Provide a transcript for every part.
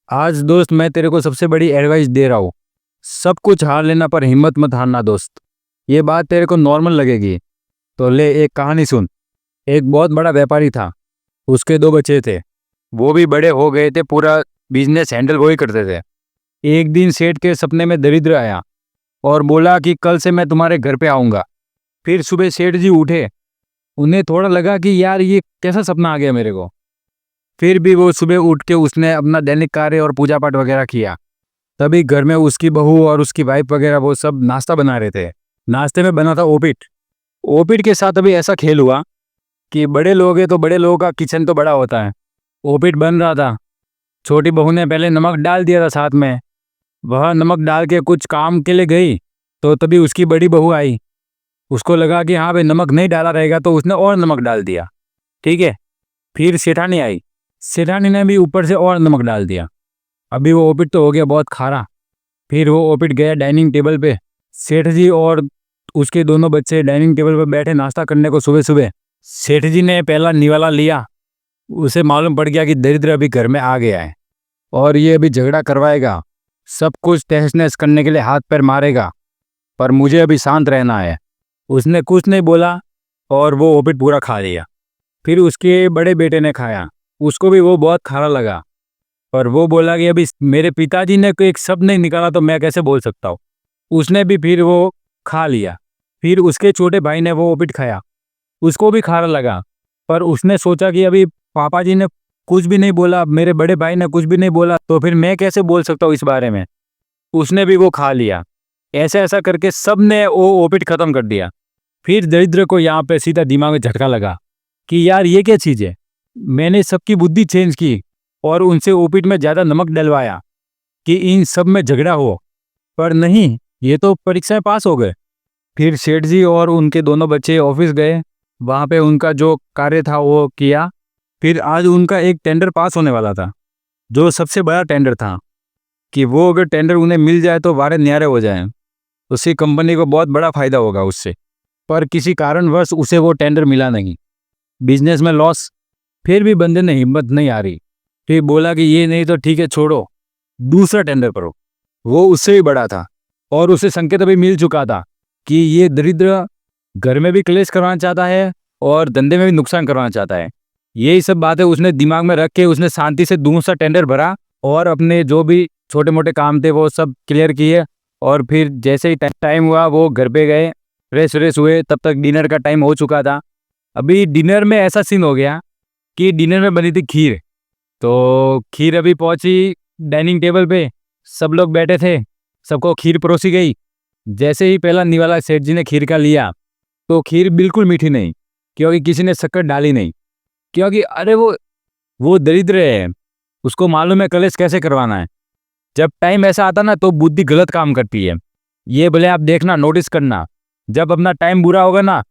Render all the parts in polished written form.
आज दोस्त मैं तेरे को सबसे बड़ी एडवाइस दे रहा हूँ। सब कुछ हार लेना पर हिम्मत मत हारना दोस्त। ये बात तेरे को नॉर्मल लगेगी तो ले एक कहानी सुन। एक बहुत बड़ा व्यापारी था। उसके दो बच्चे थे। वो भी बड़े हो गए थे, पूरा बिजनेस हैंडल वो ही करते थे। एक दिन सेठ के सपने में दरिद्र आया और बोला कि कल से मैं तुम्हारे घर पे आऊँगा। फिर सुबह सेठ जी उठे। उन्हें थोड़ा लगा कि यार ये कैसा सपना आ गया मेरे को। फिर भी वो सुबह उठ के उसने अपना दैनिक कार्य और पूजा पाठ वगैरह किया। तभी घर में उसकी बहू और उसकी वाइफ वगैरह वो सब नाश्ता बना रहे थे। नाश्ते में बना था ओपिट। ओपिट के साथ अभी ऐसा खेल हुआ कि बड़े लोग हैं तो बड़े लोगों का किचन तो बड़ा होता है। ओपिट बन रहा था। छोटी बहू ने पहले नमक डाल दिया था साथ में। वह नमक डाल के कुछ काम के लिए गई तो तभी उसकी बड़ी बहू आई। उसको लगा कि हाँ भाई नमक नहीं डाला रहेगा, तो उसने और नमक डाल दिया। ठीक है। फिर सेठानी आई। सेठानी ने भी ऊपर से और नमक डाल दिया। अभी वो ओपिट तो हो गया बहुत खारा। फिर वो ओपिट गया डाइनिंग टेबल पे। सेठ जी और उसके दोनों बच्चे डाइनिंग टेबल पर बैठे नाश्ता करने को सुबह सुबह। सेठ जी ने पहला निवाला लिया। उसे मालूम पड़ गया कि दरिद्र अभी घर में आ गया है और ये अभी झगड़ा करवाएगा, सब कुछ तहस नहस करने के लिए हाथ पैर मारेगा, पर मुझे अभी शांत रहना है। उसने कुछ नहीं बोला और वो ओपिट पूरा खा लिया। फिर उसके बड़े बेटे ने खाया। उसको भी वो बहुत खारा लगा, पर वो बोला कि अभी मेरे पिताजी ने कोई एक शब्द नहीं निकाला तो मैं कैसे बोल सकता हूँ। उसने भी फिर वो खा लिया। फिर उसके छोटे भाई ने वो ओपिट खाया। उसको भी खारा लगा, पर उसने सोचा कि अभी पापा जी ने कुछ भी नहीं बोला, मेरे बड़े भाई ने कुछ भी नहीं बोला, तो फिर मैं कैसे बोल सकता हूँ इस बारे में। उसने भी वो खा लिया। ऐसा ऐसा करके सब ने वो ओपिट खत्म कर दिया। फिर दरिद्र को यहाँ पे सीधा दिमाग में झटका लगा कि यार ये क्या चीज़ है। मैंने सबकी बुद्धि चेंज की और उनसे ओपिट में ज़्यादा नमक डलवाया कि इन सब में झगड़ा हो, पर नहीं, ये तो परीक्षाएं पास हो गए। फिर सेठ जी और उनके दोनों बच्चे ऑफिस गए। वहाँ पे उनका जो कार्य था वो किया। फिर आज उनका एक टेंडर पास होने वाला था, जो सबसे बड़ा टेंडर था, कि वो अगर टेंडर उन्हें मिल जाए तो वारे न्यारे हो जाएं। उसी कंपनी को बहुत बड़ा फायदा होगा उससे। पर किसी कारणवश उसे वो टेंडर मिला नहीं। बिजनेस में लॉस। फिर भी बंदे ने हिम्मत नहीं आ रही। फिर बोला कि ये नहीं तो ठीक है छोड़ो, दूसरा टेंडर करो। वो उससे भी बड़ा था और उसे संकेत अभी मिल चुका था कि ये दरिद्र घर में भी क्लेश करवाना चाहता है और धंधे में भी नुकसान करवाना चाहता है। यही सब बातें उसने दिमाग में रख के उसने शांति से दूसरा टेंडर भरा और अपने जो भी छोटे मोटे काम थे वो सब क्लियर किए। और फिर जैसे ही टाइम हुआ वो घर पे गए, फ्रेश व्रेश हुए। तब तक डिनर का टाइम हो चुका था। अभी डिनर में ऐसा सीन हो गया कि डिनर में बनी थी खीर। तो खीर अभी पहुंची डाइनिंग टेबल पे। सब लोग बैठे थे, सबको खीर परोसी गई। जैसे ही पहला निवाला सेठ जी ने खीर का लिया तो खीर बिल्कुल मीठी नहीं, क्योंकि किसी ने शक्कर डाली नहीं। क्योंकि अरे वो दरिद्र है, उसको मालूम है कलेश कैसे करवाना है। जब टाइम ऐसा आता ना तो बुद्धि गलत काम करती है। ये भले आप देखना, नोटिस करना, जब अपना टाइम बुरा होगा ना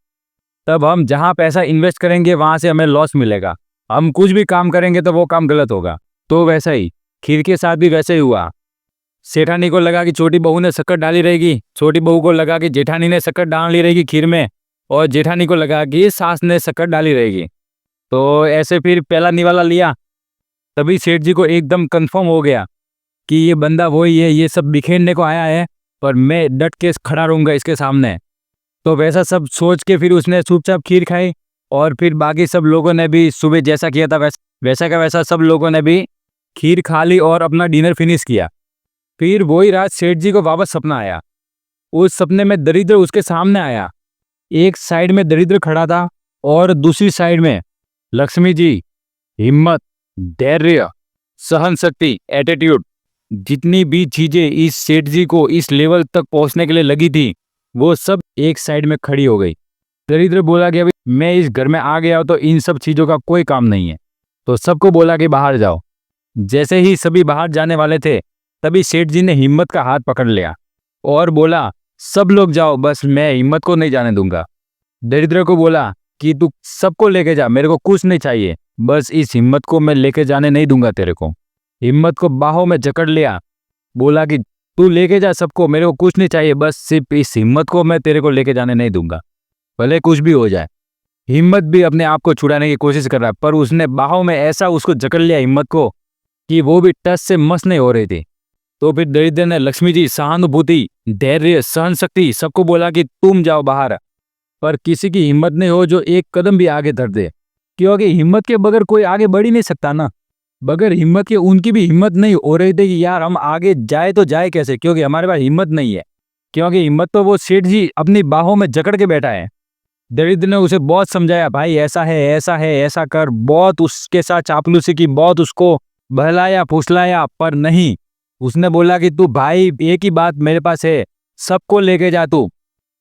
तब हम जहाँ पैसा इन्वेस्ट करेंगे वहाँ से हमें लॉस मिलेगा। हम कुछ भी काम करेंगे तो वो काम गलत होगा। तो वैसा ही खीर के साथ भी वैसे ही हुआ। सेठानी को लगा कि छोटी बहू ने शक्कर डाली रहेगी, छोटी बहू को लगा कि जेठानी ने शक्कर डाली रहेगी खीर में, और जेठानी को लगा कि सास ने शक्कर डाली रहेगी। तो ऐसे फिर पहला निवाला लिया। तभी सेठ जी को एकदम कंफर्म हो गया कि ये बंदा वही है, ये सब बिखेरने को आया है, पर मैं डट के खड़ा रहूँगा इसके सामने। तो वैसा सब सोच के फिर उसने चुपचाप खीर खाई। और फिर बाकी सब लोगों ने भी सुबह जैसा किया था वैसा का वैसा सब लोगों ने भी खीर खा ली और अपना डिनर फिनिश किया। फिर वही रात सेठ जी को वापस सपना आया। उस सपने में दरिद्र उसके सामने आया। एक साइड में दरिद्र खड़ा था और दूसरी साइड में लक्ष्मी जी। हिम्मत, धैर्य, सहन शक्ति, एटीट्यूड, जितनी भी चीजें इस सेठ जी को इस लेवल तक पहुंचने के लिए लगी थी वो सब एक साइड में खड़ी हो गई। दरिद्र बोला कि अभी मैं इस घर में आ गया हूं तो इन सब चीजों का कोई काम नहीं है। तो सबको बोला कि बाहर जाओ। जैसे ही सभी बाहर जाने वाले थे तभी सेठ जी ने हिम्मत का हाथ पकड़ लिया और बोला सब लोग जाओ, बस मैं हिम्मत को नहीं जाने दूंगा। दरिद्र को बोला कि तू सबको लेके जा, मेरे को कुछ नहीं चाहिए, बस इस हिम्मत को मैं लेके जाने नहीं दूंगा तेरे को। हिम्मत को बाहों में जकड़ लिया। बोला कि तू लेके जा सबको, मेरे को कुछ नहीं चाहिए, बस सिर्फ इस हिम्मत को मैं तेरे को लेके जाने नहीं दूंगा, भले कुछ भी हो जाए। हिम्मत भी अपने आप को छुड़ाने की कोशिश कर रहा है, पर उसने बाहों में ऐसा उसको जकड़ लिया हिम्मत को कि वो भी टस से मस नहीं हो रही थी। तो फिर दरिद्र ने लक्ष्मी जी, सहानुभूति, धैर्य, सहन शक्ति सबको बोला कि तुम जाओ बाहर। पर किसी की हिम्मत नहीं हो जो एक कदम भी आगे धर दे, क्योंकि हिम्मत के बगैर कोई आगे बढ़ ही नहीं सकता ना। बगैर हिम्मत के उनकी भी हिम्मत नहीं हो रही थी कि यार हम आगे जाए तो जाए कैसे, क्योंकि हमारे पास हिम्मत नहीं है। क्योंकि हिम्मत तो वो सेठ जी अपनी बाहों में जकड़ के बैठा है। दरिद्र ने उसे बहुत समझाया, भाई ऐसा है, ऐसा है, ऐसा कर, बहुत उसके साथ चापलूसी की, बहुत उसको बहलाया फुसलाया, पर नहीं। उसने बोला कि तू भाई, एक ही बात मेरे पास है, सबको लेके जा, तू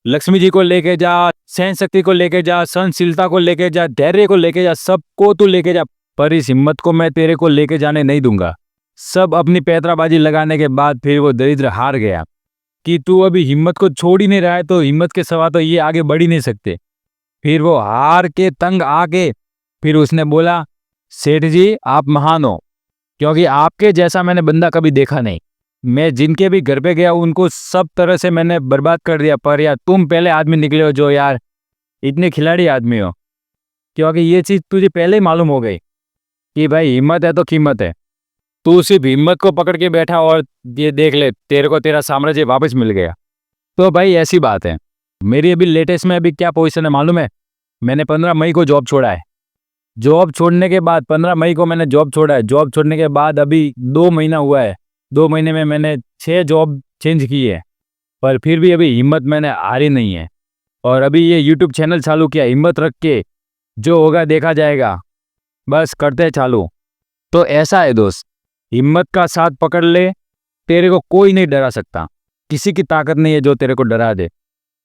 लक्ष्मी जी को लेके जा, सहन शक्ति को लेके जा, सहनशीलता को लेके जा, धैर्य को लेके जा, सबको तू लेके जा, पर इस हिम्मत को मैं तेरे को लेके जाने नहीं दूंगा। सब अपनी पैतराबाजी लगाने के बाद फिर वो दरिद्र हार गया कि तू अभी हिम्मत को छोड़ ही नहीं रहा है, तो हिम्मत के सवा तो ये आगे बढ़ ही नहीं सकते। फिर वो हार के तंग आके फिर उसने बोला, सेठ जी आप महान हो, क्योंकि आपके जैसा मैंने बंदा कभी देखा नहीं। मैं जिनके भी घर पे गया उनको सब तरह से मैंने बर्बाद कर दिया, पर यार तुम पहले आदमी निकले हो जो यार इतने खिलाड़ी आदमी हो। क्योंकि ये चीज़ तुझे पहले ही मालूम हो गई कि भाई हिम्मत है तो कीमत है। तू सिर्फ हिम्मत को पकड़ के बैठा और ये देख ले, तेरे को तेरा साम्राज्य वापस मिल गया। तो भाई ऐसी बात है। मेरी अभी लेटेस्ट में अभी क्या पोजीशन है मालूम है? मैंने 15 मई को जॉब छोड़ा है। जॉब छोड़ने के बाद 15 मई को मैंने जॉब छोड़ा है। जॉब छोड़ने के बाद अभी 2 महीना हुआ है। 2 महीने में मैंने 6 जॉब चेंज की है, पर फिर भी अभी हिम्मत मैंने हारी नहीं है। और अभी ये यूट्यूब चैनल चालू किया, हिम्मत रख के जो होगा देखा जाएगा, बस करते चालू। तो ऐसा है दोस्त, हिम्मत का साथ पकड़ ले, तेरे को कोई नहीं डरा सकता। किसी की ताकत नहीं है जो तेरे को डरा दे।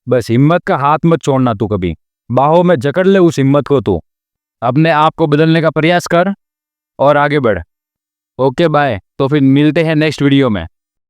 बस हिम्मत का हाथ मत छोड़ना, तू कभी बाहों में जकड़ ले उस हिम्मत को। तू अपने आप को बदलने का प्रयास कर और आगे बढ़। Okay bye. तो फिर मिलते हैं नेक्स्ट वीडियो में।